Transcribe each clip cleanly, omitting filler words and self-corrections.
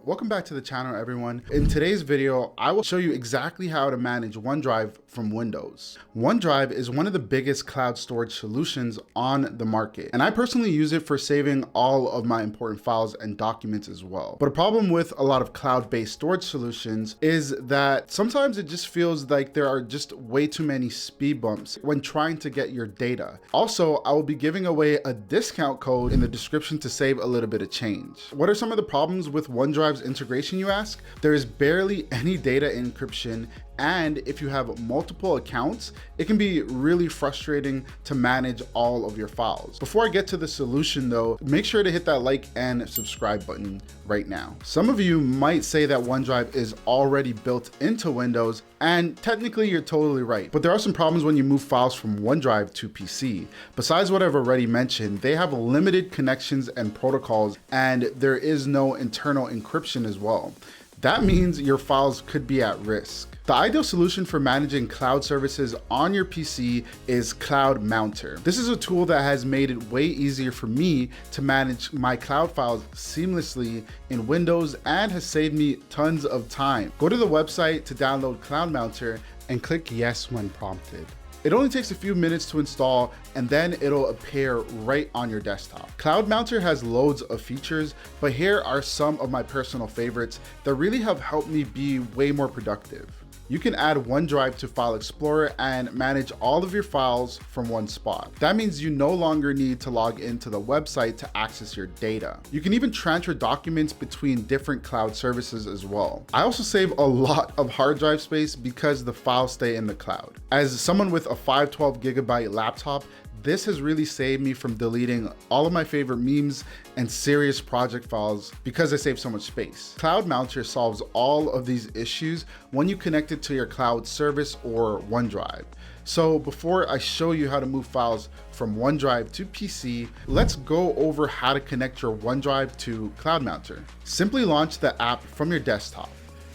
Welcome back to the channel, everyone. In today's video, I will show you exactly how to manage OneDrive from Windows. OneDrive is one of the biggest cloud storage solutions on the market, and I personally use it for saving all of my important files and documents as well. But a problem with a lot of cloud-based storage solutions is that sometimes it just feels like there are just way too many speed bumps when trying to get your data. Also, I will be giving away a discount code in the description to save a little bit of change. What are some of the problems with OneDrive's integration, you ask? There is barely any data encryption, and if you have multiple accounts, it can be really frustrating to manage all of your files. Before I get to the solution though, make sure to hit that like and subscribe button right now. Some of you might say that OneDrive is already built into Windows, and technically you're totally right, but there are some problems when you move files from OneDrive to PC. Besides what I've already mentioned, they have limited connections and protocols, and there is no internal encryption as well. That means your files could be at risk. The ideal solution for managing cloud services on your PC is CloudMounter. This is a tool that has made it way easier for me to manage my cloud files seamlessly in Windows and has saved me tons of time. Go to the website to download CloudMounter and click yes when prompted. It only takes a few minutes to install, and then it'll appear right on your desktop. CloudMounter has loads of features, but here are some of my personal favorites that really have helped me be way more productive. You can add OneDrive to File Explorer and manage all of your files from one spot. That means you no longer need to log into the website to access your data. You can even transfer documents between different cloud services as well. I also save a lot of hard drive space because the files stay in the cloud. As someone with a 512 gigabyte laptop, this has really saved me from deleting all of my favorite memes and serious project files because I save so much space. CloudMounter solves all of these issues when you connect it to your cloud service or OneDrive. So before I show you how to move files from OneDrive to PC, let's go over how to connect your OneDrive to CloudMounter. Simply launch the app from your desktop.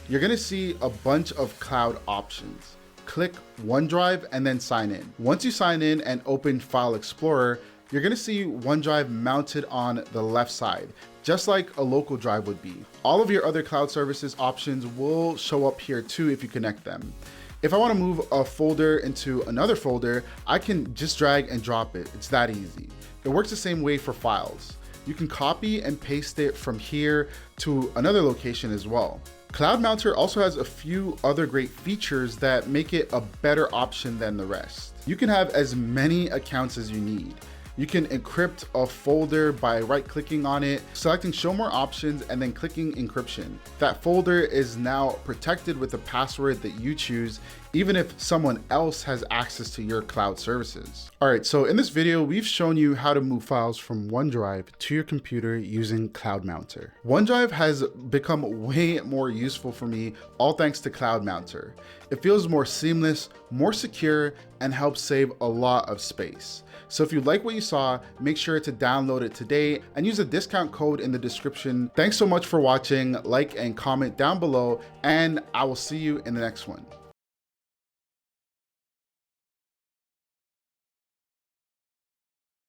You're gonna see a bunch of cloud options. Click OneDrive and then sign in. Once you sign in and open File Explorer, you're gonna see OneDrive mounted on the left side, just like a local drive would be. All of your other cloud services options will show up here too if you connect them. If I wanna move a folder into another folder, I can just drag and drop it. It's that easy. It works the same way for files. You can copy and paste it from here to another location as well. CloudMounter also has a few other great features that make it a better option than the rest. You can have as many accounts as you need. You can encrypt a folder by right-clicking on it, selecting show more options, and then clicking encryption. That folder is now protected with a password that you choose, even if someone else has access to your cloud services. All right, so in this video, we've shown you how to move files from OneDrive to your computer using CloudMounter. OneDrive has become way more useful for me, all thanks to CloudMounter. It feels more seamless, more secure, and helps save a lot of space. So if you like what you saw, make sure to download it today and use a discount code in the description. Thanks so much for watching, like and comment down below, and I will see you in the next one.